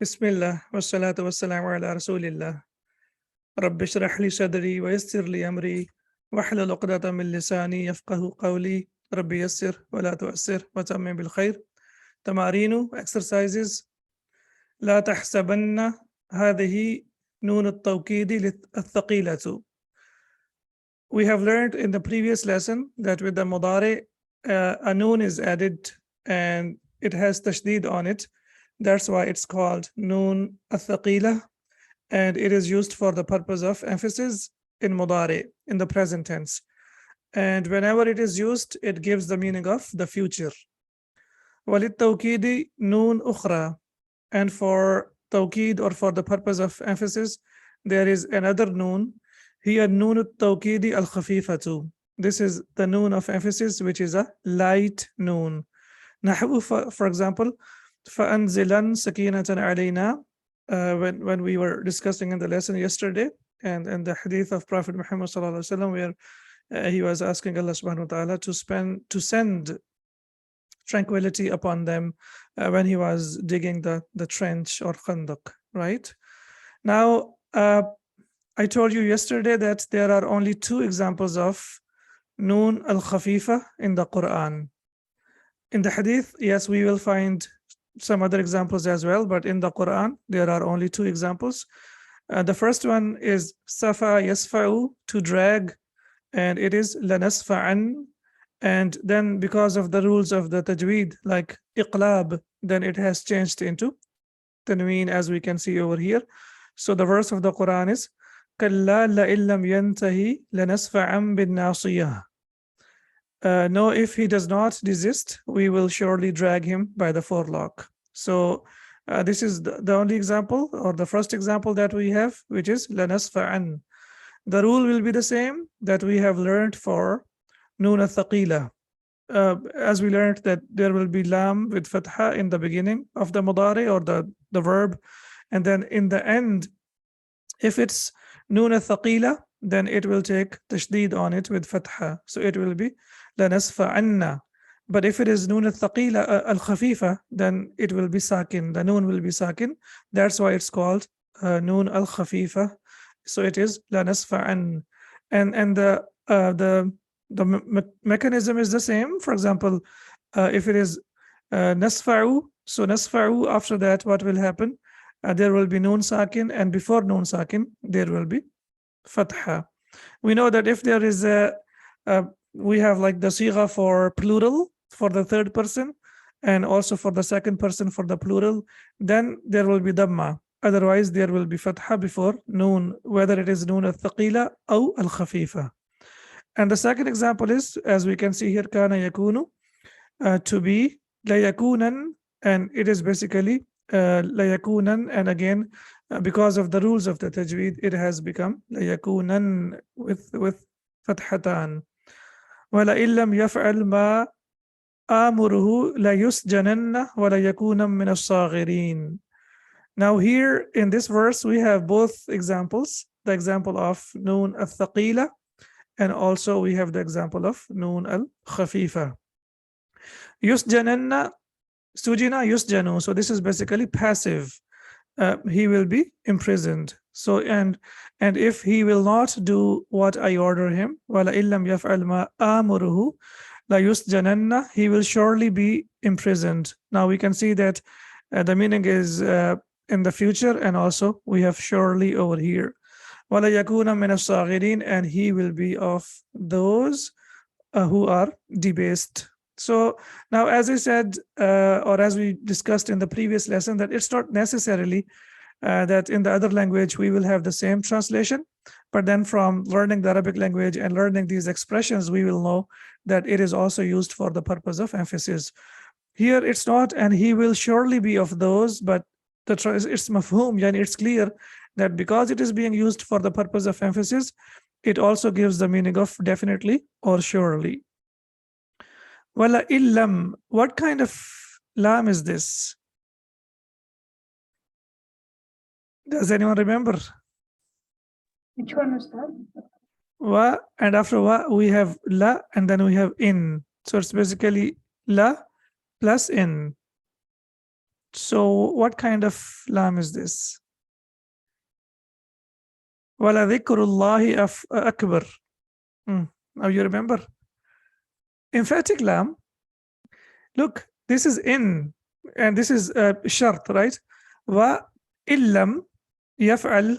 Bismillah, wassalatu wassalamu ala rasulillah. Rabbi shrah li sadri wa yassir li amri wahlul uqdatan min lisani yafqahu qawli. Rabbi yassir wa la tu'assir wa tammim bil khair. Tamarinu, exercises. لا تحسبن هذه نون التوكيد الثقيلة. We have learned in the previous lesson that with the mudari, a noon is added and it has tashdid on it. That's why it's called noon al-thaqila, and it is used for the purpose of emphasis in mudari, in the present tense. And whenever it is used, it gives the meaning of the future. وَلِلتَّوْكِيدِ noon ukhra. And for tawqid, or for the purpose of emphasis, there is another noon. Here noon al-tawqidi al-khafifatu. This is the noon of emphasis, which is a light noon. Nahu, for example, فَأَنزِلًا سَكِينَةً عَلَيْنَا, when we were discussing in the lesson yesterday, and in the hadith of Prophet Muhammad sallallahu alaihi wasallam, where he was asking Allah subhanahu wa ta'ala to send tranquility upon them when he was digging the trench or khandaq, right? Now, I told you yesterday that there are only two examples of noon al-khafifa in the Quran. In the hadith, yes, we will find some other examples as well, but in the Quran, there are only two examples. The first one is safa yasfa'u, to drag, and it is lanasfa'an. And then because of the rules of the tajweed, like iqlab, then it has changed into tanween, as we can see over here. So the verse of the Quran is kalla la'in lam yantahi lanasfa'an bin nasiyah. No, if he does not desist, we will surely drag him by the forelock. So this is the only example, or the first example that we have, which is lanasfa'an. The rule will be the same that we have learned for noon al-thaqila. As we learned that there will be lam with fatha in the beginning of the mudari, or the verb, and then in the end, if it's noon al-thaqila, then it will take tashdid on it with fatha, so it will be lanasfa'anna. But if it is noon al-thaqila al-khafifa, then it will be sakin, the noon will be sakin. That's why it's called noon al-khafifa. So it is lanasfa'an, and the mechanism is the same. For example, if it is nasfa'u, so nasfa'u, after that, what will happen? There will be noon sakin, and before noon sakin, there will be fatha. We know that if there is we have like the sigha for plural for the third person, and also for the second person for the plural, then there will be dhamma. Otherwise, there will be fatha before noon, whether it is noon al-thaqila or al-khafifa. And the second example is, as we can see here, kana yakunu, to be, la yakunan, and it is basically la yakunan, and again, because of the rules of the tajweed, it has become la yakunan with fathatan. Wa la illam yaf'al ma amuruhu la yusjananna wa la yakunan min as-saghirin. Now here in this verse, we have both examples, the example of noon al-thaqila, and also we have the example of noon al-khafifa. Yusjananna, sujina yusjanu. So this is basically passive. He will be imprisoned. So and if he will not do what I order him, wala illam yaf'al ma amuruhu la yusjananna, he will surely be imprisoned. Now we can see that the meaning is in the future, and also we have surely over here. وَلَا يَكُونَ مِنَ الصَّاغِرِينَ, and he will be of those who are debased. So now, as I said, or as we discussed in the previous lesson, that it's not necessarily that in the other language we will have the same translation, but then from learning the Arabic language and learning these expressions, we will know that it is also used for the purpose of emphasis. Here it's not, and he will surely be of those, but it's mafhum, yani it's clear that because it is being used for the purpose of emphasis, it also gives the meaning of definitely or surely. Wala illam, what kind of lam is this? Does anyone remember? Which one was that? Wa, and after wa we have la, and then we have in. So it's basically la plus in. So what kind of lam is this? Wala dhikrullahi akbar. Now you remember? Emphatic lam. Look, this is in, and this is shart, right? Wa illam yaf'al,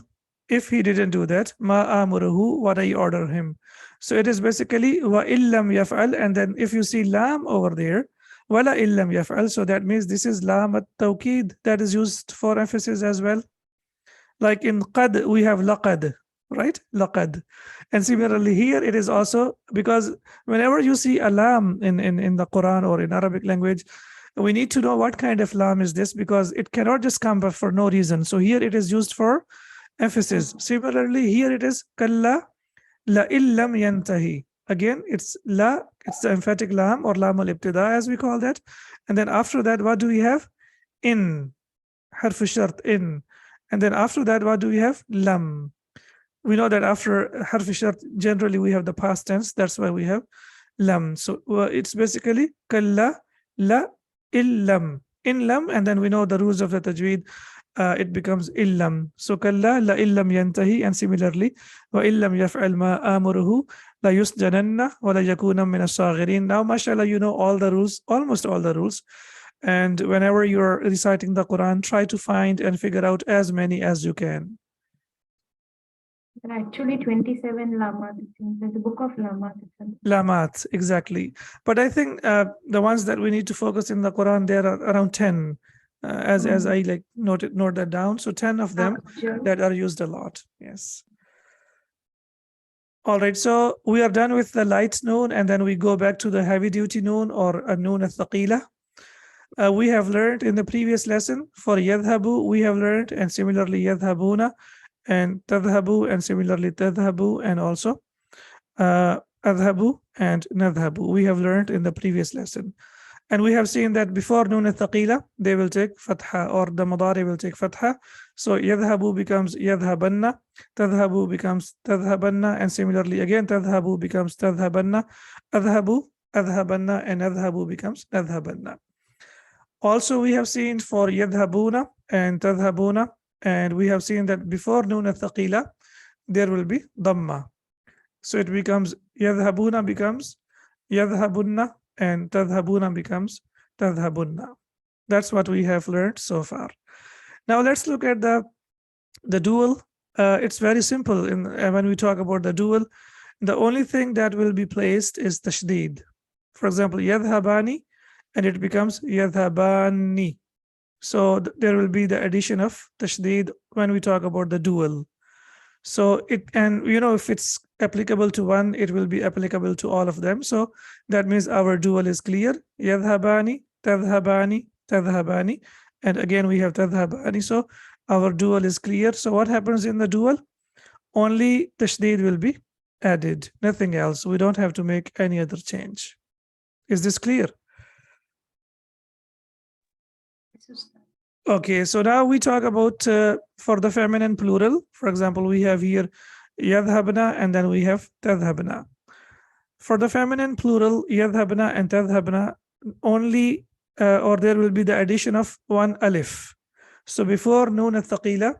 if he didn't do that, ma amuruhu, what I order him. So it is basically wa illam yaf'al, and then if you see lam over there, wala illam yaf'al, so that means this is lam at tawqid that is used for emphasis as well. Like in qad, we have laqad, right? Laqad. And similarly here, it is also because whenever you see a lam in the Quran or in Arabic language, we need to know what kind of lam is this, because it cannot just come for no reason. So here it is used for emphasis. Similarly, here it is kalla la illam yantahi. Again, it's la, it's the emphatic lam or lam al-ibtida as we call that. And then after that, what do we have? In, harf shart, in. And then after that, what do we have? Lam. We know that after harf shart, generally we have the past tense. That's why we have lam. So it's basically kalla la illam. In lam, and then we know the rules of the tajweed. It becomes illam. So kalla la illam yantahi, and similarly wa illam yaf'al ma amuruhu la yusjananna wa la yakuna min as-saghirin. Now, mashallah, you know all the rules, almost all the rules. And whenever you're reciting the Quran, try to find and figure out as many as you can. There are actually 27 lamas. There's a book of lamas. Lamat, exactly. But I think the ones that we need to focus in the Quran, there are around 10, as I like note that down. So 10 of them that are used a lot. Yes. All right, so we are done with the light noon, and then we go back to the heavy duty noon or a noon al-thaqila. We have learned in the previous lesson for yadhabu, we have learned, and similarly yadhabuna and tadhabu, and similarly tadhabu, and also adhabu and nadhabu. We have learned in the previous lesson. And we have seen that before noon al-thaqila, they will take fatha, or the mudari will take fatha. So yadhabu becomes yadhabanna, tadhabu becomes tadhabanna, and similarly again tadhabu becomes tadhabanna, adhabu, adhabanna, and adhabu becomes adhabanna. Also, we have seen for yadhabuna and tadhabuna, and we have seen that before noon al-thaqila, there will be dhamma. So it becomes yadhabuna becomes yadhabunna, and tadhabuna becomes tadhabunna. That's what we have learned so far. Now let's look at the dual. It's very simple. When we talk about the dual, the only thing that will be placed is tashdid. For example, yadhabani, and it becomes yadhabani. So there will be the addition of tashdid when we talk about the dual. So it, and you know, if it's applicable to one, it will be applicable to all of them. So that means our dual is clear. Yadhabani, tadhabani, tadhabani. And again, we have tadhabani. So our dual is clear. So what happens in the dual? Only tashdid will be added, nothing else. We don't have to make any other change. Is this clear? Okay, so now we talk about for the feminine plural. For example, we have here yadhabna, and then we have tadhabna. For the feminine plural, yadhabna and tadhabna, only or there will be the addition of one alif. So before noon al-thaqila,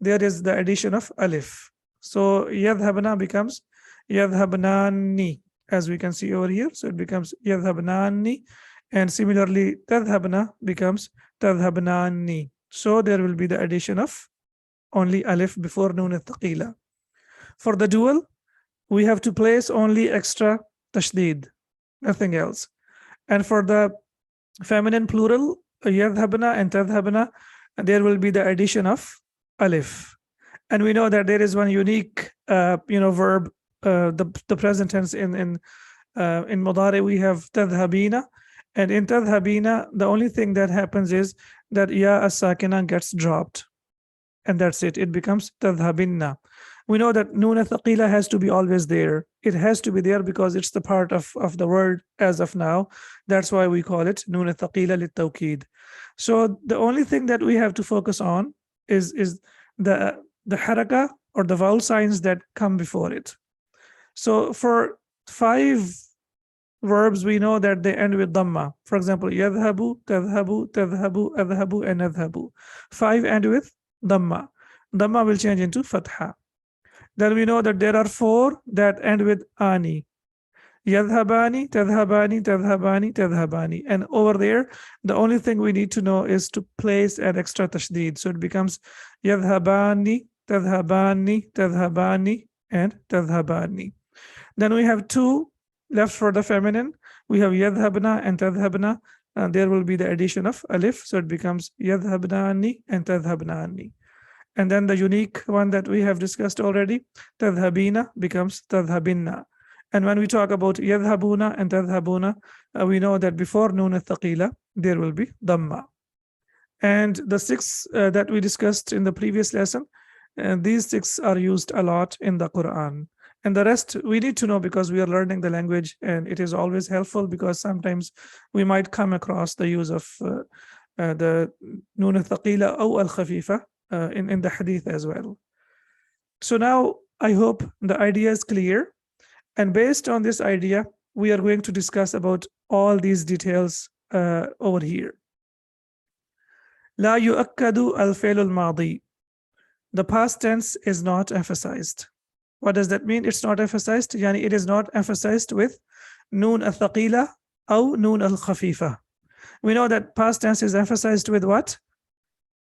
there is the addition of alif. So yadhabna becomes yadhabnani, as we can see over here. So it becomes yadhabnani, and similarly tadhabna becomes tadhabnani. So there will be the addition of only alif before noon al-thaqila. For the dual, we have to place only extra tashdid, nothing else. And for the feminine plural, yadhabna and tadhabna, there will be the addition of alif. And we know that there is one unique verb, the present tense in mudari, we have tadhabina. And in tadhabina, the only thing that happens is that ya as-sakina gets dropped. And that's it. It becomes tadhabinna. We know that noon al-thaqila has to be always there. It has to be there because it's the part of the word as of now. That's why we call it noon al-thaqila lit-tawqid. So the only thing that we have to focus on is the haraka or the vowel signs that come before it. So for 5 verbs, we know that they end with dhamma. For example, yadhabu, tadhabu, tadhabu, adhabu, and adhabu. 5 end with dhamma. Dhamma will change into fatha. Then we know that there are 4 that end with ani. Yadhabani, tadhabani, tadhabani, tadhabani. And over there, the only thing we need to know is to place an extra tashdid. So it becomes yadhabani, tadhabani, tadhabani, and tadhabani. Then we have 2 left for the feminine. We have yadhabna and tadhabna. There will be the addition of alif. So it becomes yadhabnani and tadhabnani. And then the unique one that we have discussed already, tadhabina becomes tadhabinna. And when we talk about yadhabuna and tadhabuna, we know that before noon al-thaqila, there will be dhamma. And the 6 that we discussed in the previous lesson, these 6 are used a lot in the Quran. And the rest we need to know because we are learning the language, and it is always helpful because sometimes we might come across the use of the noon al-thaqila or al-khafifa in the hadith as well. So now I hope the idea is clear. And based on this idea, we are going to discuss about all these details over here. لا يؤكد الفعل الماضي. The past tense is not emphasized. What does that mean? It's not emphasized. Yani it is not emphasized with noon al-thaqila or noon al-khafifa. We know that past tense is emphasized with what?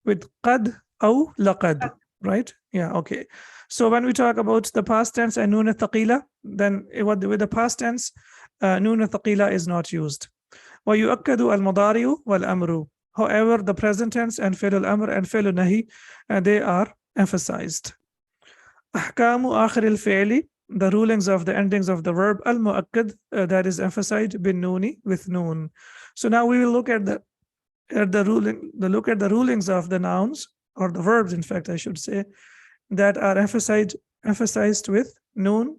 With qad or laqad, right? Yeah, okay. So when we talk about the past tense and noon al-thaqila, then with the past tense, noon al-thaqila is not used. وَيُؤَكَّدُ الْمُضَارِعُ وَالْأَمْرُ. However, the present tense and fi'l al-amr and fi'l al-nahi, they are emphasized. أحكام آخر الفعل, the rulings of the endings of the verb, al-mu'akkad, that is emphasized bin nooni, with noon. So now we will look at the rulings of the nouns, or the verbs, in fact, I should say, that are emphasized with noon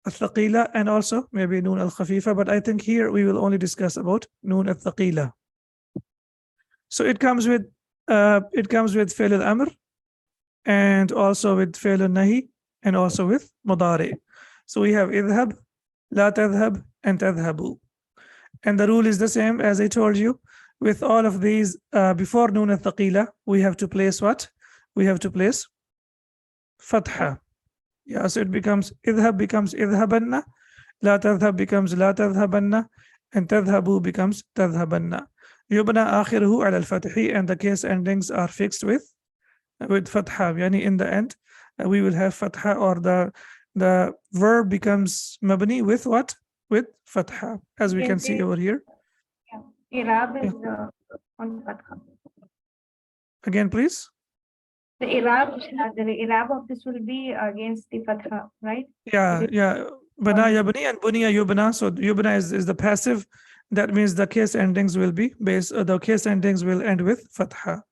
al-thaqila and also maybe noon al-khafifa, but I think here we will only discuss about noon al-thaqila. So it comes with fi'l al-amr and also with fi'l al-nahi and also with mudari. So we have idhab, la tadhhab, and tadhhabu. And the rule is the same as I told you. With all of these, before noon al-thaqila, we have to place what? We have to place fatha. Yeah, so it becomes idhab becomes idhabanna, la tadhhab becomes la tadhhabanna, and tadhhabu becomes tadhhabanna. Yubna akhiruhu ala al-fathi, and the case endings are fixed with fatha. Yani in the end, we will have fatha, or the verb becomes mabni with what? With fatha, as we can see over here. Irab is on fatha. Again, please. The Irab of this will be against the fatha, right? Yeah. Bana yabni and bunya yubna. So yubna is the passive. That means the case endings will be the case endings will end with fatha.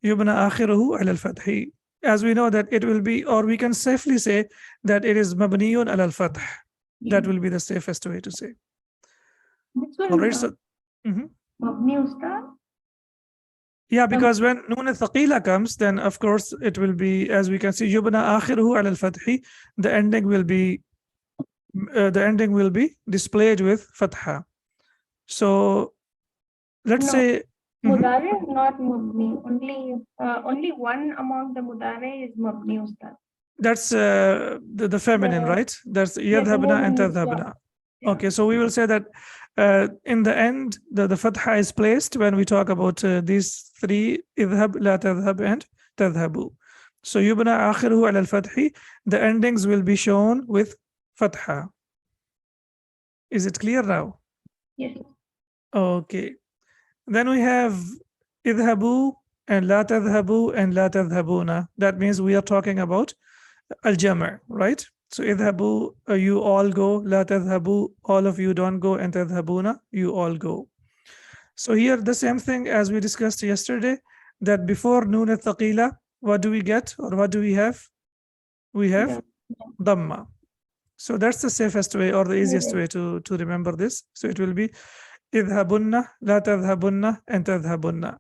Yubna akhiruhu ala al-fathi. As we know that it will be, or we can safely say that it is mabniyun ala al-fath. That will be the safest way to say. This will All right. So, mabni ustad? Yeah, because when noon al-thaqila comes, then of course it will be, as we can see, yubna akhiruhu ala al-fathi. The ending will be displayed with fatha. So let's say Mudare is not mabni. Only one among the mudare is mabni ustad. That's the feminine, right? That's yadhabna and tadhabna. Yeah. Okay, so we will say that in the end, the fatha is placed when we talk about these 3, idhab, la tadhhab, and tadhabu. So yubna akhiruhu ala al-fathi, the endings will be shown with fatha. Is it clear now? Yes. Okay. Then we have idhabu and la tadhabu and la tadhabuna. That means we are talking about al-jama', right? So idhabu, you all go, la tadhabu, all of you don't go, and tadhabuna, you all go. So here the same thing as we discussed yesterday, that before noon al-thaqila, what do we get, or what do we have? We have dhamma. So that's the safest way, or the easiest way to remember this. So it will be idhabunna, la tadhabunna, and tadhabunna.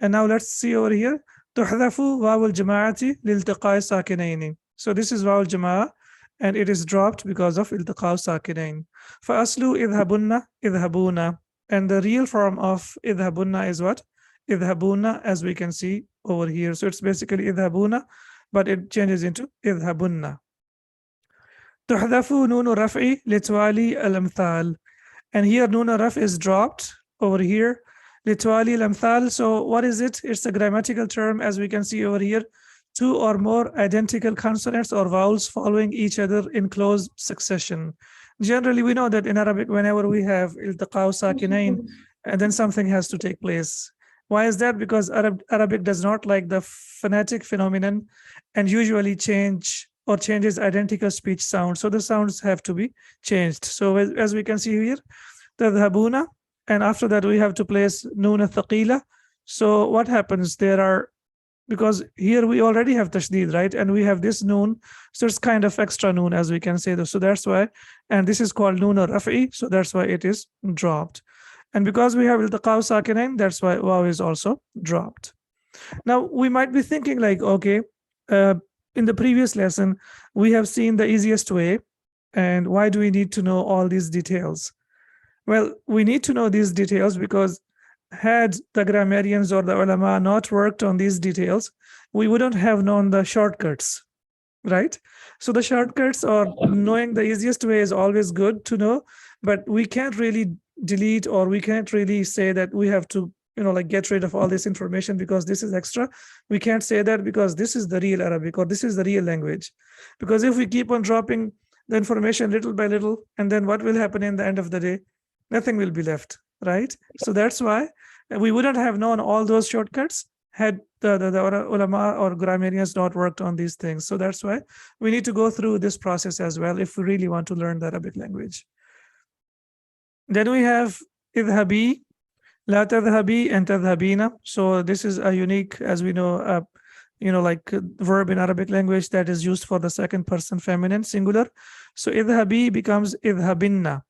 And now let's see over here. Tuhdafu waw al-jama'ati liltiqa'i sakinaini. So this is waw al-jama'a, and it is dropped because of iltiqa sakinain. فأصل اذهبن اذهبون, and the real form of اذهبن is what? اذهبون, as we can see over here. So it's basically اذهبون, but it changes into اذهبن. تحذف نون الرفع لتوالي الأمثال, and here نون الرفع is dropped over here لتوالي الأمثال. So what is it? It's a grammatical term, as we can see over here. Two or more identical consonants or vowels following each other in close succession. Generally, we know that in Arabic, whenever we have iltiqa sakinain, and then something has to take place. Why is that? Because Arabic does not like the phonetic phenomenon and usually changes identical speech sounds. So the sounds have to be changed. So as we can see here, tadhabuna, and after that we have to place noon al-thaqila. So what happens? Because here we already have tashdid, right? And we have this noon, so it's kind of extra noon, as we can say. So that's why, and this is called noon or rafi, so that's why it is dropped. And because we have iltiqa sakinain, that's why waw is also dropped. Now we might be thinking like, okay, in the previous lesson, we have seen the easiest way, and why do we need to know all these details? Well, we need to know these details because had the grammarians or the ulama not worked on these details, we wouldn't have known the shortcuts, right? So the shortcuts or knowing the easiest way is always good to know, but we can't really delete, or we can't really say that we have to, like get rid of all this information because this is extra. We can't say that because this is the real Arabic or this is the real language. Because if we keep on dropping the information little by little, and then what will happen in the end of the day? Nothing will be left, right? So that's why we wouldn't have known all those shortcuts had the ulama or grammarians not worked on these things. So that's why we need to go through this process as well if we really want to learn the Arabic language. Then we have idhabi, la tadhhabi, and tadhhabina. So this is a unique, as we know, verb in Arabic language that is used for the second person feminine singular. So idhabi becomes idhabinna.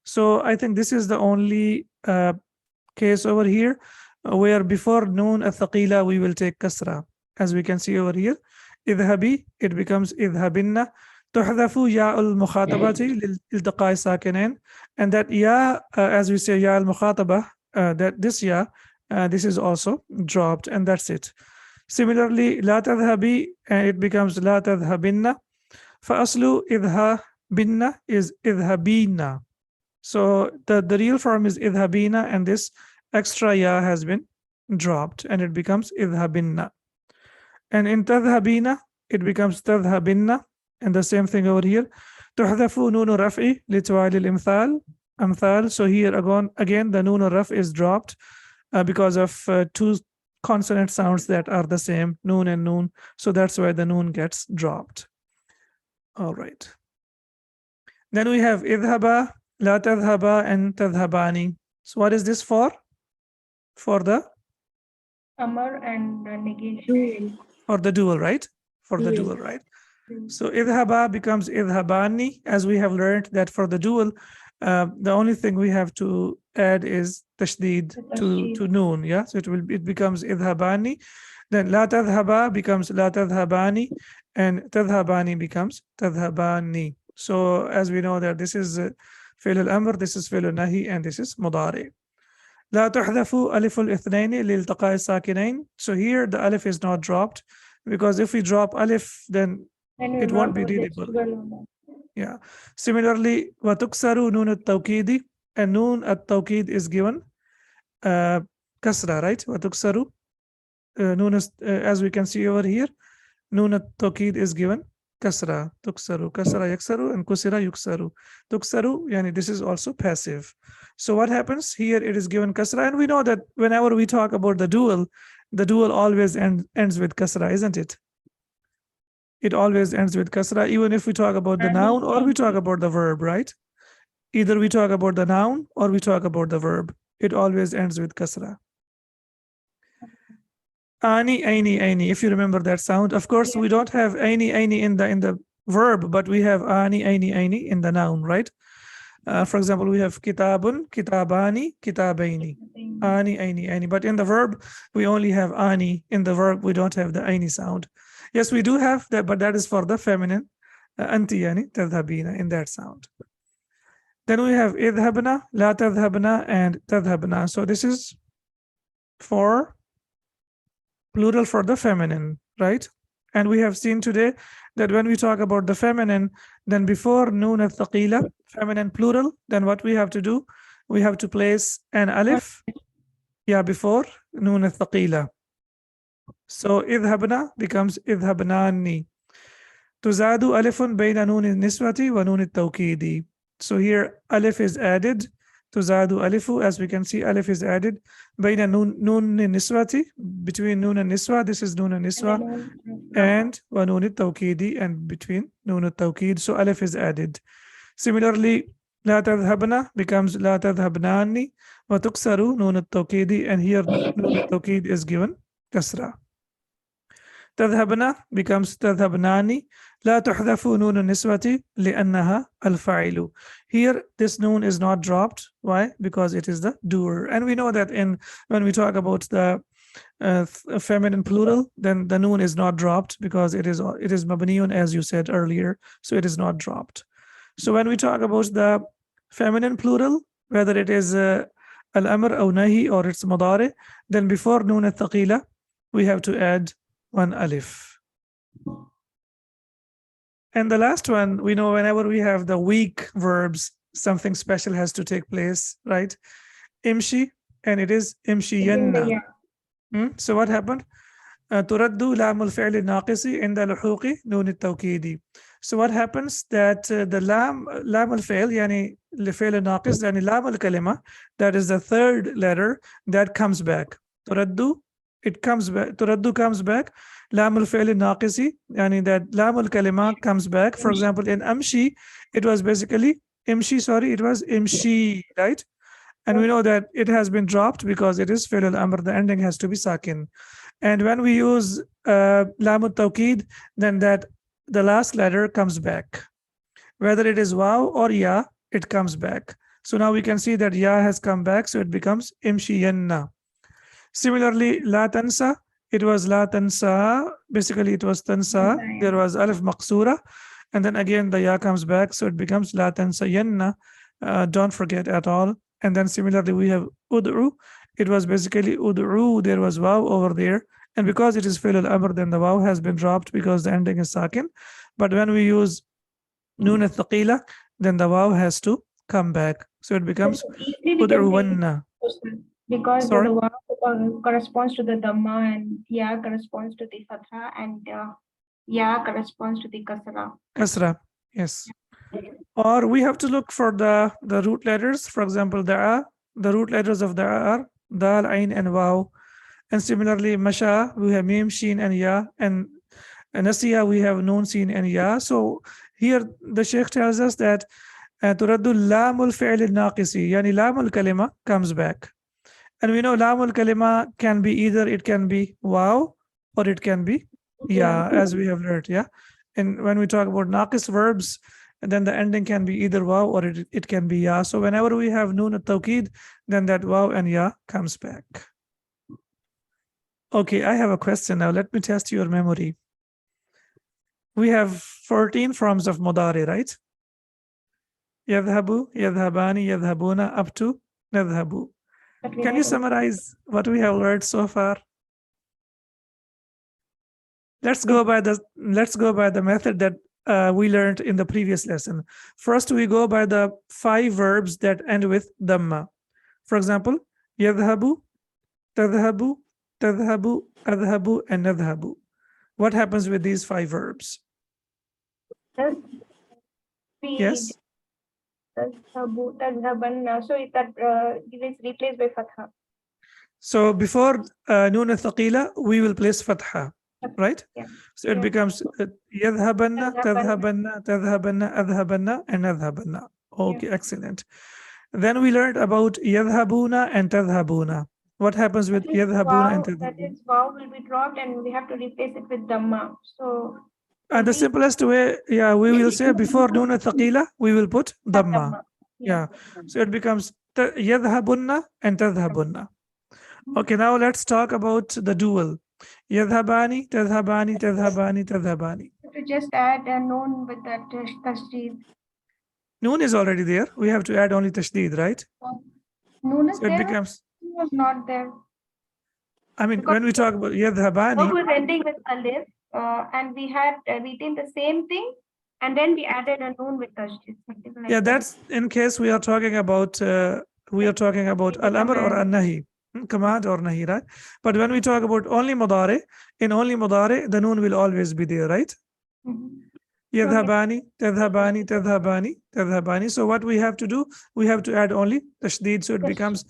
So I think this is the only case over here where before noon al-thaqila we will take kasra, as we can see over here. idhabi, it becomes idhabinna. تحذف ياء المخاطبة لالتقاء ساكنين, and that ya, as we say ya al-mukhataba, that this ya, this is also dropped, and that's it. Similarly, la tadhhabi, it becomes la tadhhabinna. فأصل idhabinna is idhabina. So the real form is idhabina, and this extra ya has been dropped, and it becomes idhabinna. And in tadhhabina, it becomes tadhhabinna, and the same thing over here. تحذف نون الرفع لتوالي الإمثال أمثال. So here again the noon al-raf is dropped because of two consonant sounds that are the same, noon and noon. So that's why the noon gets dropped. All right. Then we have idhaba, la tadhhaba, and tadhhabani. So what is this for? For the Amar and negation. for the dual, right? For the Yes. dual, right? So idhaba becomes idhabani, as we have learned that for the dual, the only thing we have to add is tashdid to noon. Yeah, so it becomes idhabani. Then la tadhhaba becomes la tadhhabani, and tadhhabani becomes tadhhabani. So as we know that this is fi'l al-amr, this is fi'l al-nahi, and this is mudari. لا تحذف ألف الاثنين لالتقاء الساكنين. So here the alif is not dropped, because if we drop alif, then it won't be readable. Yeah. Similarly, وتكسر نون التوكيد, and noon at-tawkid is given kasra, right? وتكسر noon, as we can see over here, noon at-tawkid is given kasra. تكسر kasra yaksaru, and kusira yuksaru. تكسر, yani this is also passive. So what happens here? It is given kasra, and we know that whenever we talk about the dual always ends with kasra, isn't it? It always ends with kasra, even if we talk about the noun or we talk about the verb, right? Either we talk about the noun or we talk about the verb. It always ends with kasra. Ani, aini, aini. If you remember that sound, of course, we don't have aini, aini in the verb, but we have ani, aini, aini in the noun, right? For example, we have kitabun, kitabani, kitabaini, ani, aini, aini. But in the verb, we only have ani. In the verb, we don't have the aini sound. Yes, we do have that, but that is for the feminine Anti yani tadhabina in that sound. Then we have idhabna, la tadhabna, and tadhabna. So this is for plural for the feminine, right? And we have seen today that when we talk about the feminine, then before noon al-thaqila, feminine plural, then what we have to do? We have to place an alif, yeah, before noon al-thaqila. So idhabna becomes idhabnani. Tuzadu alifun bayna noon al-niswati wa noon al-tawkidi. So here alif is added. Tuzadu alifu, as we can see, alif is added. Bayna noon niswati, between noon and niswa. This is noon and niswa. And wa noon al-tawkidi, and between noon al-tawkid. So alif is added. Similarly, la tadhabna becomes la tadhabnani wa tuksaru noon al-tawkidi, and here noon al-tawkid is given kasra. تذهبنا becomes تذهبناني لا تحذف نون النسوة لأنها الفاعل. Here this noon is not dropped. Why? Because it is the doer. And we know that when we talk about the feminine plural, then the noon is not dropped because it is mabniyun, as you said earlier, so it is not dropped. So when we talk about the feminine plural, whether it is al-amr or nahi or it's madari, then before noon al-thaqila we have to add one alif. And the last one, we know whenever we have the weak verbs, something special has to take place, right? Imshi, and it is imshiyanna. So what happened? Turaddu lamul fi'li naqisi inda luhuqi noon at-tawkidi. So what happens that the lam al-fi'l, yani fi'l naqis, yani lam al-kalima, that is the third letter that comes back. Turaddu, it comes back. Turaddu comes back. Lam al-fi'l naqisi, yani that lam al-kalima comes back. For example, in amshi, it was basically it was imshi, right? And we know that it has been dropped because it is fi'l al-amr. The ending has to be sakin. And when we use lam al-tawkid, then that the last letter comes back. Whether it is waw or ya, it comes back. So now we can see that ya has come back, so it becomes imshiyanna. Similarly, la tansa, it was la tansa, basically it was tansa, there was alif maqsura, and then again the ya comes back, so it becomes la tansayanna, don't forget at all. And then similarly we have ud'u, it was basically ud'u, there was waw over there, and because it is fi'l al-amr, then the waw has been dropped because the ending is sakin. But when we use noon al-thaqila, then the waw has to come back, so it becomes ud'uwanna. Because the waw corresponds to the dhamma and ya corresponds to the fatha and ya corresponds to the kasra. Kasra, yes. Or we have to look for the root letters. For example, the root letters of the are dal, ain, and waw. And similarly, masha, we have mim, sheen, and ya. And nasiya, we have noon, seen, and ya. So here the Sheikh tells us that turaddu lamul fi'l al-naqisi, yani lamul kalima comes back. And we know lamul kalima can be either it can be waw or it can be ya, as we have learned, yeah. And when we talk about naqis verbs, then the ending can be either waw or it can be ya. So whenever we have noon at-tawkid, then that waw and ya comes back. Okay, I have a question now. Let me test your memory. We have 14 forms of mudari, right? Yadhabu, yadhabani, yadhabuna, up to nadhabu. Can you summarize what we have learned so far? Let's go by the method that we learned in the previous lesson. First, we go by the 5 verbs that end with dhamma. For example, yadhabu, tadhabu, tadhabu, adhabu, and nadhabu. What happens with these 5 verbs? Yes. Tadhabanna. So it is replaced by fatha. So before noon al-thaqila, we will place fatha, right? Yeah. So it becomes yadhabanna, tadhabanna, tadhabanna, adhabanna, and adhabanna. Okay, yeah. Excellent. Then we learned about yadhabuna and tadhabuna. What happens with yadhabuna and tadhabuna? That is, waw will be dropped and we have to replace it with dhamma. So the simplest way, yeah, we will say before noon al-thaqila, we will put dhamma. Yeah. So it becomes yadhabunna and tadhabunna. Okay, now let's talk about the dual. Yadhabani, tadhabani, tadhabani, tadhabani. to just add a noon with that tashdid. Noon is already there. We have to add only tashdid, right? Noon is So it there. becomes, It was not there. I mean, Because when we talk about verb yadhabani, was ending with alif, and we had written the same thing, and then we added a noon with tashdid. Something like yeah, that. that's in case we are talking about al-amr or an-nahi, command or nahi, right? But when we talk about only mudari, in only mudari, the noon will always be there, right? Mhm. Yadhabani, tadhabani, tadhabani, tadhabani. So what we have to do, we have to add only tashdid. So it becomes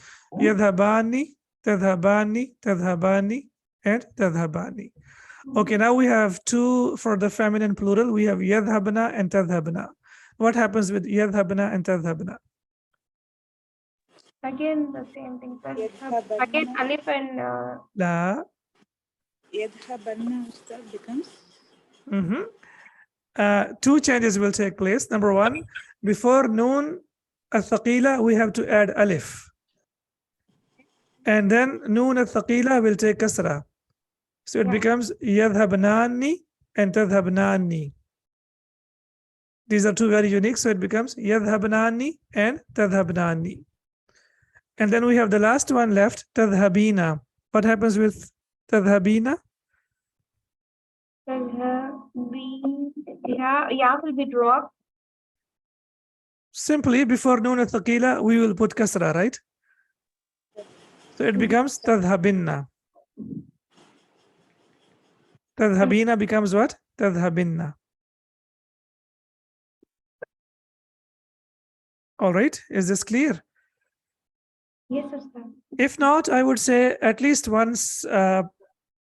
yadhabani, tadhabani, tadhabani, and tadhabani. Okay, now we have two for the feminine plural. We have yadhabna and tadhabna. What happens with yadhabna and tadhabna? Again, the same thing. يذهبن Again, alif and La. يذهبن Ustad becomes Two changes will take place. Number one, before noon al-thaqila, we have to add alif. And then noon al-thaqila will take kasra. So it becomes yadhabnani and tadhabnani. These are two very unique. So it becomes yadhabnani and tadhabnani. And then we have the last one left, tadhabina. What happens with tadhabina? yeah will be dropped. Simply before noon al-thaqila, we will put kasra, right? So it becomes tadhabinna. Tadhabina becomes what? Tadhabinna. All right, is this clear? Yes, Ustad. If not, I would say at least once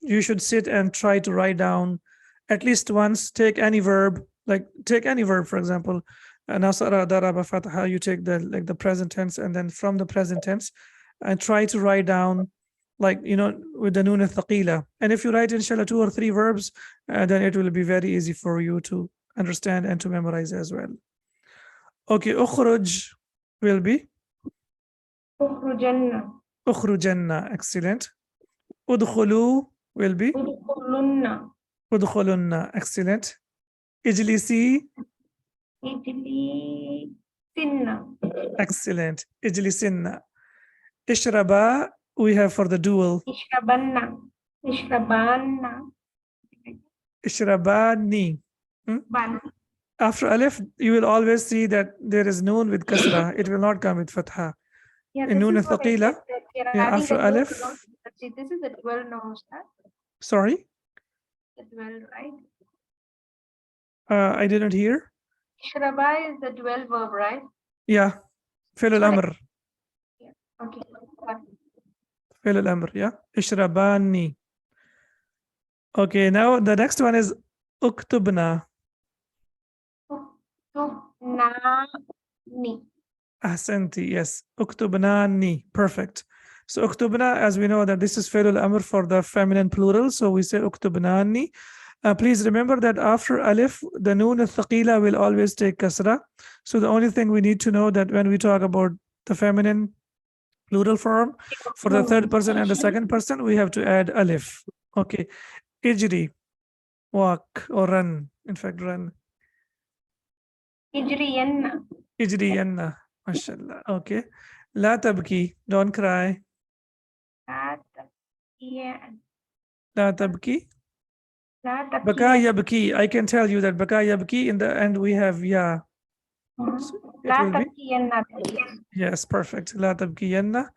you should sit and try to write down at least once, take any verb, like take any verb, for example, nasara, daraba, fataha, you take the present tense, and then from the present tense, and try to write down with the noon al-thaqila. And if you write inshallah 2 or 3 verbs, then it will be very easy for you to understand and to memorize as well. Okay, ukhruj will be Ukhrujanna. ukhrujanna, excellent. Udkhulu will be Udkhulunna. udkhulunna, excellent. Ijlisi, Ijlisinna. excellent. Ijlisinna. Ishraba, we have for the dual. Ishrabanna. Ishrabanna. Ishrabani. Ban. After alif, you will always see that there is noon with kasra. It will not come with fatha. Yeah, In this noon is what I said, al-thaqila, that we are yeah, adding after the noon alif, along. See, this is the 12 now, Ustad. sorry, The 12, right? I didn't hear. Ishraba is the 12 verb, right? Yeah, fi'l al-amr. Yeah. Okay. Fi'l al-amr, yeah. Ishrabani. Okay, now the next one is uktubna. Uktubnani. Ahsanti, yes. Uktubnani, perfect. So uktubna, as we know that this is fi'l al-amr for the feminine plural, so we say uktubnani. Please remember that after alif, the noon al-thaqila will always take kasra. So the only thing we need to know that when we talk about the feminine plural form, for the third person and the second person, we have to add alif. Okay. Ijri, walk or run. In fact, run. Ijriyanna. Ijriyanna. MashaAllah. Okay. La tabki, don't cry. La tabki. La Baka tabkiyan. yabki. I can tell you that baka yabki in the end we have ya. So it La will be tabkiyanna. yes, perfect. La tabkiyanna.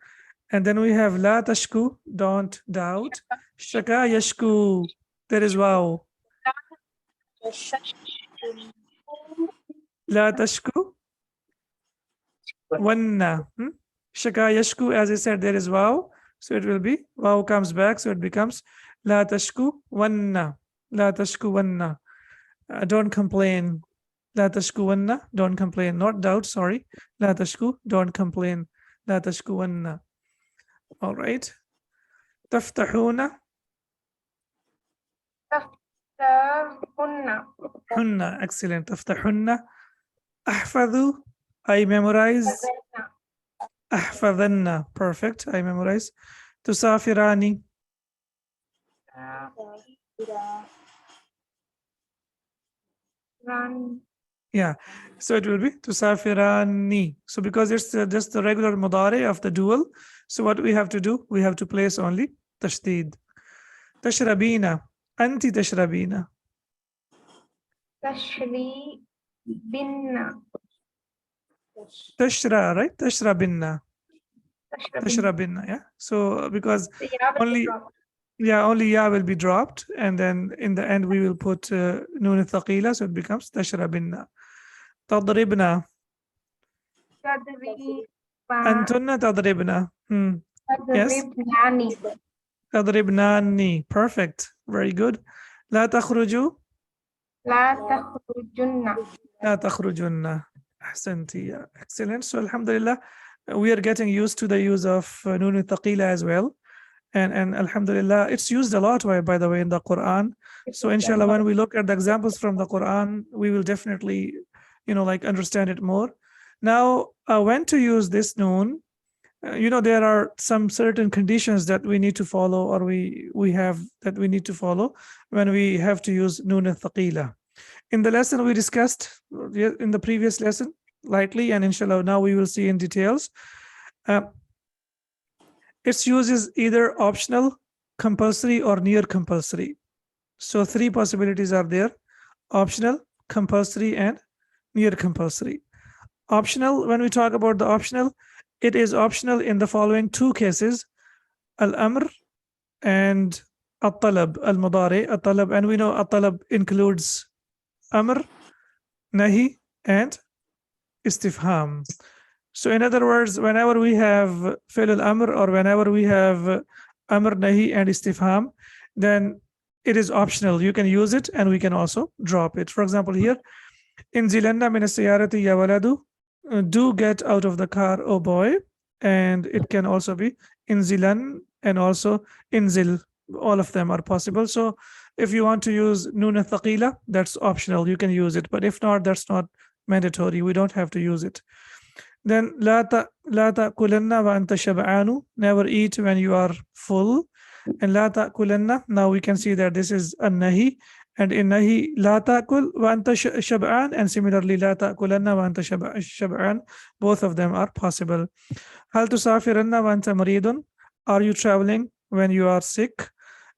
And then we have la tashku, don't doubt. Shaka yashku. There is wow. La tashku. Wanna. Shaka yashku, as I said, there is wow. So it will be wow comes back. So it becomes la tashku wanna. La tashku wanna. Don't complain. La tashku wanna. Don't complain. Not doubt, sorry. La tashku, don't complain. La tashku wanna. All right. Taftahuna. Taftahunna. Hunna. Excellent. Taftahunna. Ahfadhu. I memorize. Ahfadhanna. Perfect. I memorize. Tusafirani. Run. Yeah, so it will be tusafirani. So because it's just the regular mudari of the dual, so what we have to do, we have to place only tashdid. Tashrabina, anti tashrabina. Tashri binna. Tashra, right? Tashrabinna. Tashrabin. Tashrabinna, yeah. So because The ya will be only dropped. only ya will be dropped, and then in the end we will put nun thaqila, so it becomes tashrabinna. Tadribna, antunna tadribna. Yes, Tadribnani. tadribnani. Perfect. Very good. La takhruju, La takhrujunna. la takhrujunna. Ahsanti. Yeah. Excellent. So alhamdulillah, we are getting used to the use of nun thaqila as well. And alhamdulillah, it's used a lot, by the way, in the Quran. So inshallah, when we look at the examples from the Quran, we will definitely, like understand it more. Now, when to use this noon, there are some certain conditions that we need to follow, or we have that we need to follow when we have to use noon al-thaqila. In the lesson we discussed in the previous lesson lightly, and inshallah now we will see in details. Its use is either optional, compulsory, or near compulsory. So 3 possibilities are there: optional, compulsory, and near compulsory. Optional, when we talk about the optional, it is optional in the following 2 cases: al-amr and al-talab, al-mudari, al-talab. And we know al-talab includes amr, nahi, and istifham. So in other words, whenever we have fi'l al-amr, or whenever we have amr, nahi, and istifham, then it is optional. You can use it and we can also drop it. For example, here, inzilanna min as-sayyarati ya waladu, do get out of the car, oh boy. And it can also be inzilan and also inzil. All of them are possible. So if you want to use nun thaqila, that's optional. You can use it. But if not, that's not mandatory. We don't have to use it. Then la ta'kulanna wa anta shab'anu, never eat when you are full. And la ta'kulanna, now we can see that this is a nahi, and in nahi la ta'kul wa anta shab'an, and similarly la ta'kulanna wa anta shab'an, both of them are possible. Hal tusafiranna wa anta maridun, are you traveling when you are sick?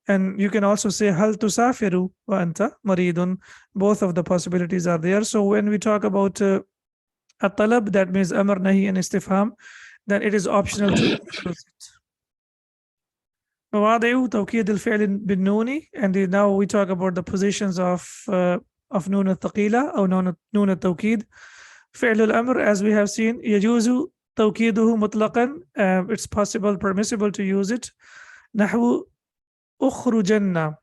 And you can also say hal tusafiru wa anta maridun, both of the possibilities are there. So when we talk about at-talab, that means amr, nahi, and istifham, then it is optional to use it. مواضع توكيد الفعل بالنون, and now we talk about the positions of نون الثقيلة أو نون التوكيد. فعل الأمر, as we have seen, يجوز توكيده مطلقا, it's possible, permissible to use it. نحو أخرجن,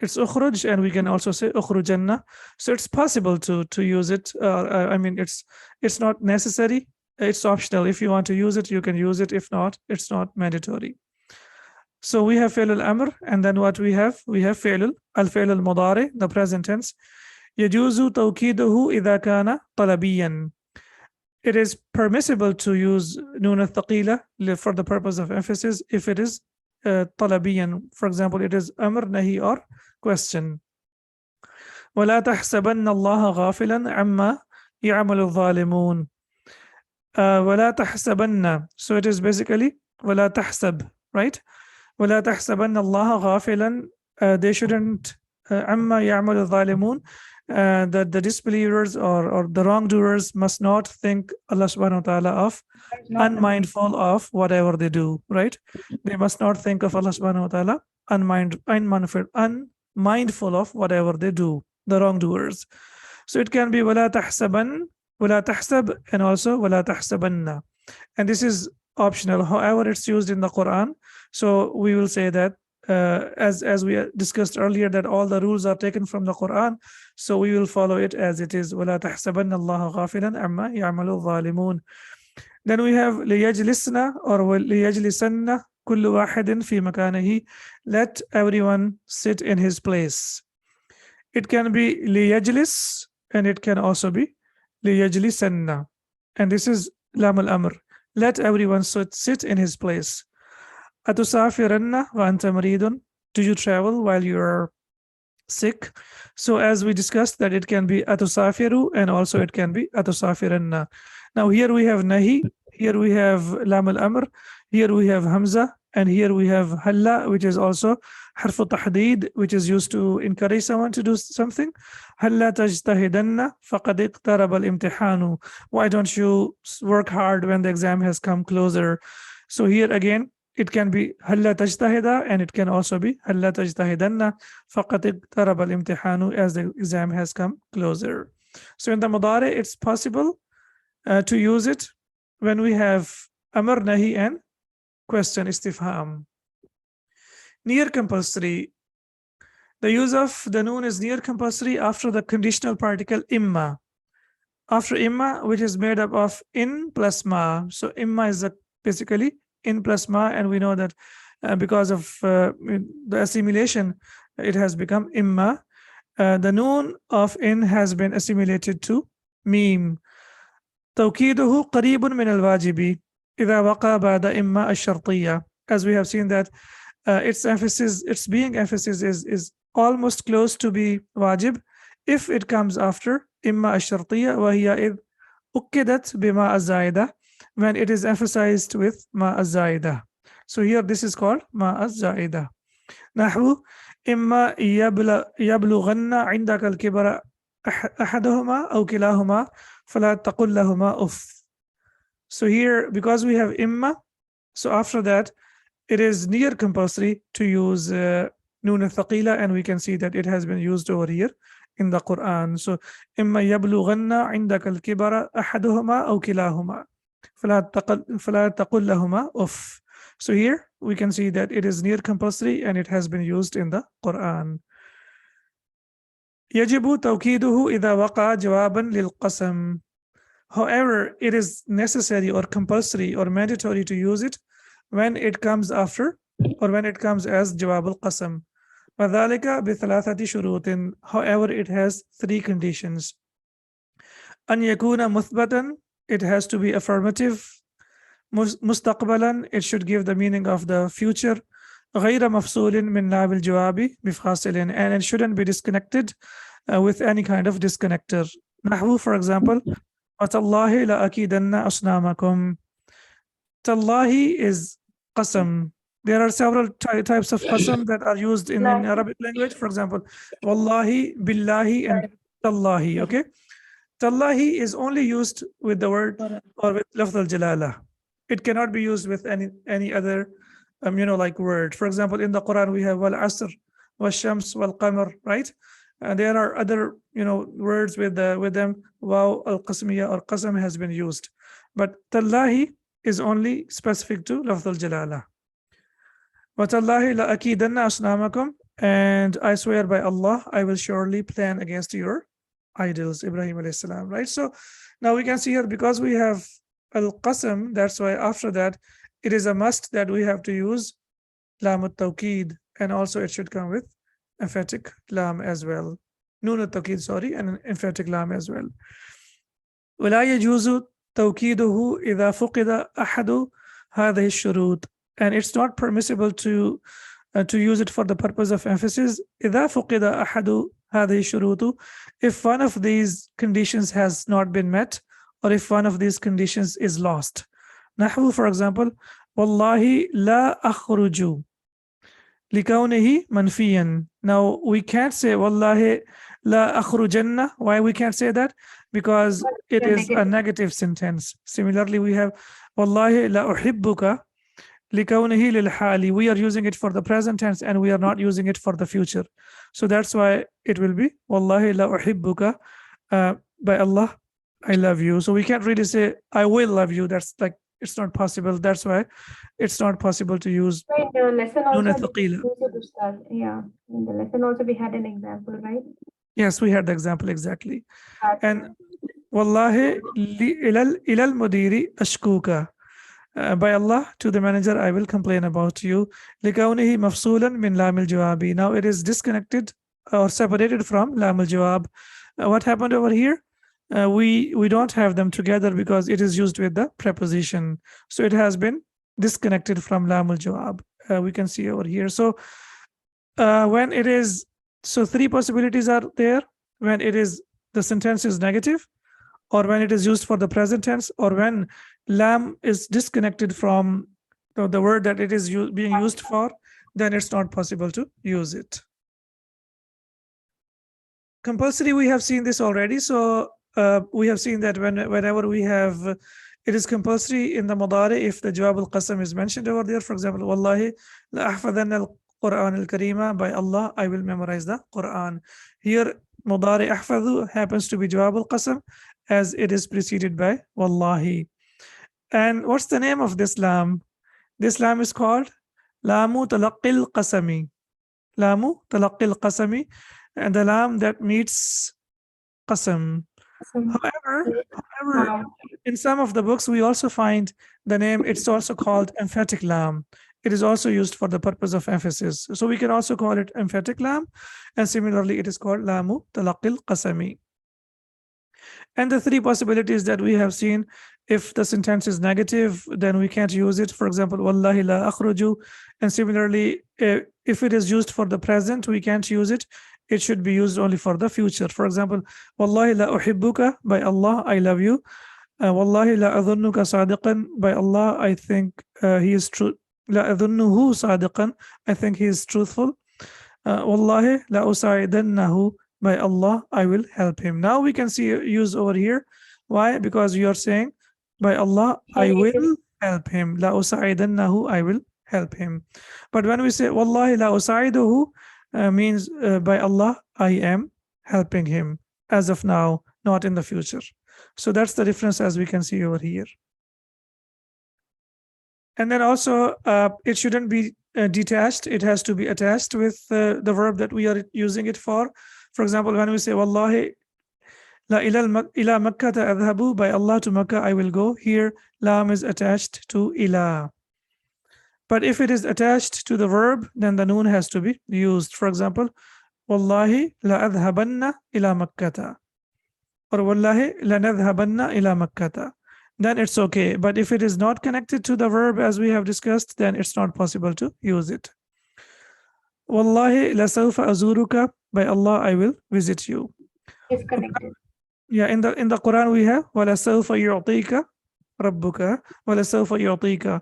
it's أخرج, and we can also say أخرجن. So it's possible to use it. I mean, it's not necessary, it's optional. If you want to use it, you can use it. If not, it's not mandatory. So we have fi'l al-amr, and then what we have? We have fi'l al-mudari, the present tense. يجوز توكيده إذا كان طلبيا. It is permissible to use nun al-thaqila for the purpose of emphasis if it is طلبيا. For example, it is amr, nahi, or question. ولا تحسبن الله غافلا عما يعمل الظالمون. ولا تحسبن, so it is basically ولا تحسب, right? ولا تحسبن الله غافلا, they shouldn't عما يعمل الظالمون, that the disbelievers or the wrongdoers must not think Allah subhanahu wa ta'ala of unmindful of whatever they do, right? They must not think of Allah subhanahu wa ta'ala unmindful of whatever they do, the wrongdoers. So it can be ولا تحسبن, ولا تحسب, and also ولا تحسبن. And this is optional. However, it's used in the Quran. So we will say that as we discussed earlier, that all the rules are taken from the Quran. So we will follow it as it is. وَلَا تَحْسَبَنَّ اللَّهَ غَافِلًا عَمَّا يَعْمَلُ الظَّالِمُونَ. Then we have لِيَجْلِسْنَا or لِيَجْلِسَنَّ كُلُّ وَاحِدٍ فِي مَكَانِهِ, let everyone sit in his place. It can be لِيَجْلِسْ, and it can also be لِيَجْلِسَنَّ. And this is lam al-amr. Let everyone sit in his place. أَتُسَافِرَنَّ وَأَنْتَ مَرِيدٌ, do you travel while you are sick. So as we discussed that it can be atusafiru and also it can be atusafiranna. Now here we have nahi, here we have lam al-amr, here we have hamza, and here we have halla, which is also harfu tahdid, which is used to encourage someone to do something. Halla tajtahidanna faqad iqtaraba al-imtihanu. Why don't you work hard when the exam has come closer? So here again, it can be halla tajtahida and it can also be halla tajtahidanna faqad iqtaraba al-imtihanu, as the exam has come closer. So in the mudari, it's possible to use it when we have amr, nahi, and question istifham. Near compulsory. The use of the noon is near compulsory after the conditional particle imma. After imma, which is made up of in plus ma. So imma is basically in plus ma, and we know that because of the assimilation, it has become imma. The noon of in has been assimilated to meme. توكيده قريب من الواجب إذا وقع بعد إما الشرطية. As we have seen that its emphasis, its being emphasis is almost close to be wajib if it comes after إما الشرطية وهي إذ أكدت بما الزائدة, when it is emphasized with ما الزائدة. So here this is called ما الزائدة. نحو إما يبلغن عندك الكبر أحدهما أو كلاهما فلا تقل لهما أف. So here, because we have imma, so after that, it is near compulsory to use noon al-thaqila, and we can see that it has been used over here in the Quran. So إما يبلغن عندك الكبر أحدهما أو كلاهما فلا تقل لهما أف. So here we can see that it is near compulsory and it has been used in the Quran. يجب توكيده إذا وقع جوابا للقسم. However, it is necessary or compulsory or mandatory to use it when it comes after or when it comes as جواب القسم. وذلك بثلاثة شروط. However, it has three conditions. أن يكون مثبتا, it has to be affirmative. مستقبلا, it should give the meaning of the future. غير مفصول من لام الجواب بفاصل, and it shouldn't be disconnected with any kind of disconnector. نحو, for example, وتالله لأكيدن أصنامكم. Tallahi is qasam. There are several types of qasam that are used in Arabic language. For example, wallahi, billahi, and tallahi. Okay, tallahi is only used with the word or with lafz al-jalala. It cannot be used with any other like word. For example, in the Quran we have wal asr, wal shams, wal qamar, right? And there are other words with them. Wow, al-qasmiya or qasam has been used, but tallahi is only specific to lafz al-jalala. Wa tallahi la akidanna asnamakum, and I swear by Allah, I will surely plan against your idols. Ibrahim alayhi salam, right? So now we can see here, because we have al-qasam, that's why after that it is a must that we have to use lam at-tawkid, and also it should come with emphatic lam as well. Noon at-tawkid, sorry, and an emphatic lam as well. ولا يجوز توكيده إذا فقد أحد هذه الشروط, and it's not permissible to use it for the purpose of emphasis. إذا فقد أحد هذه الشروط, if one of these conditions has not been met, or if one of these conditions is lost. نحو, for example, والله لا أخرج لكونه منفيا. Now we can't say والله لا أخرجن. Why we can't say that? Because it is a negative sentence. Similarly, we have والله لا أحبك لكونه للحال. We are using it for the present tense and we are not using it for the future. So that's why it will be والله لا أحبك, by Allah, I love you. So we can't really say I will love you. That's like, it's not possible. That's why it's not possible to use The lesson noon also al-thaqila. yeah, in the lesson also we had an example, right? Yes, we had the example exactly. And والله إلى المدير أشكوك. By Allah, to the manager I will complain about you. لكونه مفصولا من لام الجواب. Now it is disconnected or separated from لام الجواب. What happened over here? We don't have them together because it is used with the preposition. So it has been disconnected from لام الجواب. We can see over here. So when it is So three possibilities are there: when the sentence is negative, or when it is used for the present tense, or when lam is disconnected from the word that it is being used for, then it's not possible to use it. Compulsory, we have seen this already. So we have seen that whenever we have, it is compulsory in the mudari if the jawab al-qasam is mentioned over there. For example, wallahi la ahfadanna al-Quran al-Karima, by Allah, I will memorize the Quran. Here, mudari ahfadhu happens to be jawab al-qasam as it is preceded by wallahi. And what's the name of this lam? This lam is called lamu talaqqil qasami. Lamu talaqqil qasami, and the lam that meets qasam. However, in some of the books, we also find the name, it's also called emphatic lam. It is also used for the purpose of emphasis. So we can also call it emphatic lam. And similarly, it is called lamu talaqqil qasami. And the three possibilities that we have seen: if the sentence is negative, then we can't use it. For example, wallahi la akhruju. And similarly, if it is used for the present, we can't use it. It should be used only for the future. For example, wallahi la uhibbuka, by Allah, I love you. Wallahi la adhunnuka sadiqan, by Allah, I think he is true. La adhunnuhu sadiqan, I think he is truthful. Wallahi la usaidannahu, by Allah, I will help him. Now we can see use over here. Why? Because you are saying, by Allah, I will help him. La usaidannahu, I will help him. But when we say wallahi la usaiduhu, means by Allah, I am helping him as of now, not in the future. So that's the difference, as we can see over here. And then also, it shouldn't be detached. It has to be attached with the verb that we are using it for. For example, when we say wallahi la ila Makkah adhabu, by Allah, to Makkah I will go, here lam is attached to ila. But if it is attached to the verb, then the noon has to be used. For example, wallahi la adhabanna ila Makkah, or wallahi la nadhabanna ila Makkah. Then it's okay. But if it is not connected to the verb, as we have discussed, then it's not possible to use it. Wallahi la sawfa azuruka, by Allah, I will visit you. It's connected. Yeah, in the Quran we have wala sawfa yu'tika rabbuka, wala sawfa yu'tika.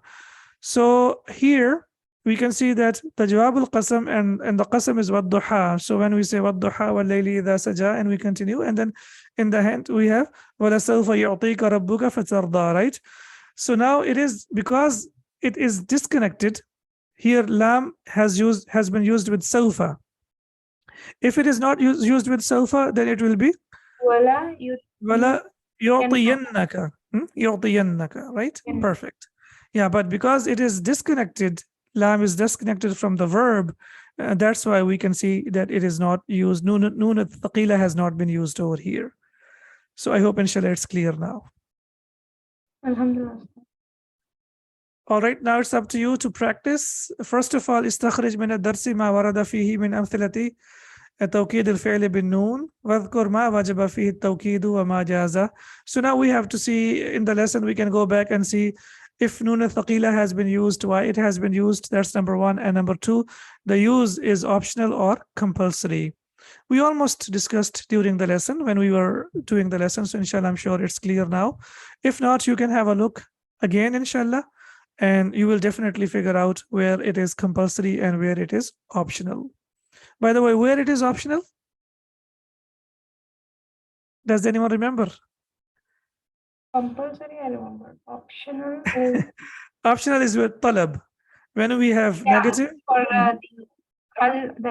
So here we can see that the jawab al-qasam and the qasam is wad-duha. So when we say wad-duha wal-layli idha saja, and we continue, and then in the hand we have wala sawfa yu'tika rabbuka fatarda, right? So now it is, because it is disconnected, here lam has been used with sawfa. If it is not used with sawfa, then it will be Wala yu'tiyannaka. Yu'tiyannaka, right? Perfect. Yeah, but because it is disconnected, lam is disconnected from the verb, that's why we can see that it is not used. Noon al-thaqila has not been used over here. So I hope, inshallah, it's clear now. Alhamdulillah. All right, now it's up to you to practice. First of all, istakhrij min ad-darsi ma warada fihi min amthilati توكيد الفعل بالنون واذكر ما وجب فيه التوكيد وما جاز. So now we have to see in the lesson, we can go back and see if noon al-thaqila has been used, why it has been used. That's number one. And number two, the use is optional or compulsory. We almost discussed during the lesson when we were doing the lesson. So inshallah, I'm sure it's clear now. If not, you can have a look again, inshallah, and you will definitely figure out where it is compulsory and where it is optional. By the way, where it is optional? Does anyone remember? Compulsory, I remember. Optional is Optional is with talab. When we have negative. For that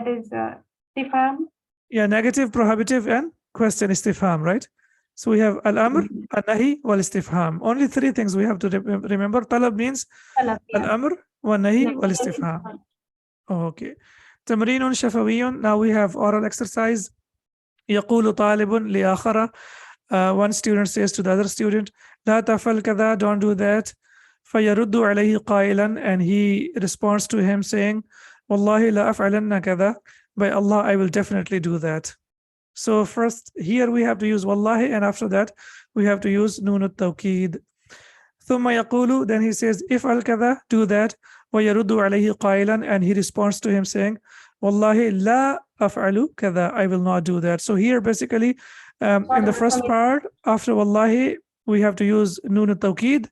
is istifham. Yeah, negative, prohibitive, and question, istifham, right? So we have al-amr, al-nahi, wal-istifham. Only three things we have to remember. Talab means al-amr, wal-nahi, wal-istifham. Okay. تمرين شفوي. Now we have oral exercise. يقول طالب لآخر. One student says to the other student, لا تفعل كذا, don't do that. فيرد عليه قائلا, and he responds to him saying, والله لا أفعلن كذا, by Allah, I will definitely do that. So first here we have to use wallahi, and after that we have to use noon at-tawkid. ثم يقول, then he says, افعل كذا, do that. ويرد عليه قائلا, and he responds to him saying, Wallahi la af'alu kada, I will not do that. So here basically in the first part, after wallahi, we have to use noon al-tawkid.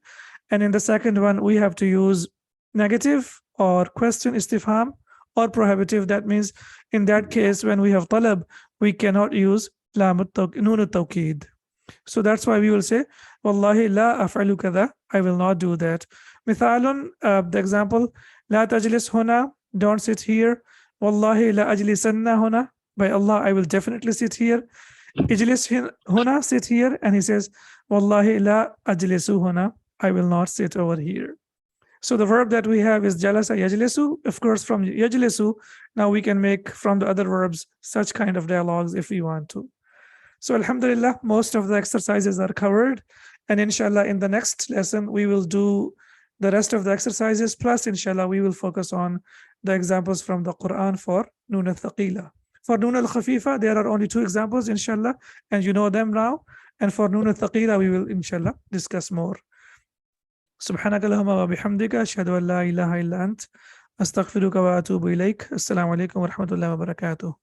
And in the second one, we have to use negative or question istifham or prohibitive. That means in that case, when we have talab, we cannot use noon al-tawkid. So that's why we will say, Wallahi la af'alu kada, I will not do that. Mithalun, the example, la tajlis huna, don't sit here. Wallahi la ajlisanna huna, by Allah, I will definitely sit here. Ijlis huna, sit here. And he says, Wallahi la ajlisu huna, I will not sit over here. So the verb that we have is jalasa yajlisu. Of course, from yajlisu, now we can make from the other verbs such kind of dialogues if we want to. So alhamdulillah, most of the exercises are covered. And inshallah, in the next lesson, we will do the rest of the exercises. Plus, inshallah, we will focus on the examples from the Quran for Nun al-Thaqila. For Nun al-Khafifa, there are only 2 examples, inshallah, and you know them now. And for Nun al-Thaqila, we will, inshallah, discuss more. سبحانك اللهم وبحمدك أشهد أن لا إله إلا أنت أستغفرك وأتوب إليك. السلام عليكم ورحمة الله وبركاته.